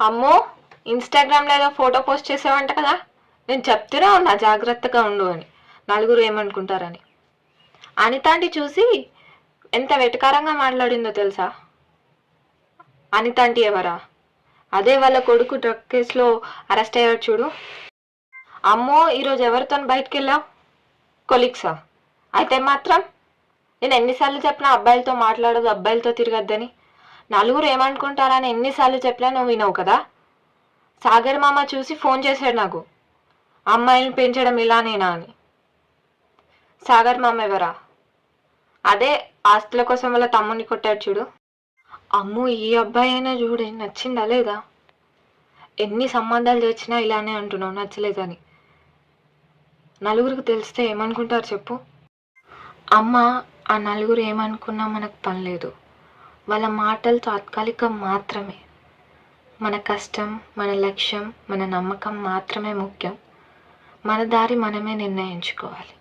అమ్మో, ఇన్స్టాగ్రామ్లో ఏదో ఫోటో పోస్ట్ చేసావంట కదా. నేను చెప్తూనే ఉన్నా జాగ్రత్తగా ఉండు అని, నలుగురు ఏమనుకుంటారని. అనితాంటి చూసి ఎంత వెటకారంగా మాట్లాడిందో తెలుసా? అనితాంటి ఎవరా? అదే వాళ్ళ కొడుకు డ్రగ్ కేసులో అరెస్ట్ అయ్యాడు చూడు. అమ్మో, ఈరోజు ఎవరితో బయటకు వెళ్ళావు? కొలీగ్సా? అయితే మాత్రం నేను ఎన్నిసార్లు చెప్పినా అబ్బాయిలతో మాట్లాడదు, అబ్బాయిలతో తిరగద్దని. నలుగురు ఏమనుకుంటారని ఎన్నిసార్లు చెప్పినా నువ్వు వినవు కదా. సాగర్ మామ చూసి ఫోన్ చేశాడు నాకు, అమ్మాయిని పెంచడం ఇలానేనా అని. సాగర్ మామ ఎవరా? అదే ఆస్తుల కోసం వాళ్ళ తమ్ముని కొట్టాడు చూడు. అమ్మో, ఈ అబ్బాయి అయినా చూడే, నచ్చిందా లేదా? ఎన్ని సంబంధాలు తెచ్చినా ఇలానే అంటున్నావు నచ్చలేదని. నలుగురికి తెలిస్తే ఏమనుకుంటారు చెప్పు. అమ్మ, ఆ నలుగురు ఏమనుకున్నా మనకు పని లేదు. వాళ్ళ మాటలు తాత్కాలికం మాత్రమే. మన కష్టం, మన లక్ష్యం, మన నమ్మకం మాత్రమే ముఖ్యం. మన దారి మనమే నిర్ణయించుకోవాలి.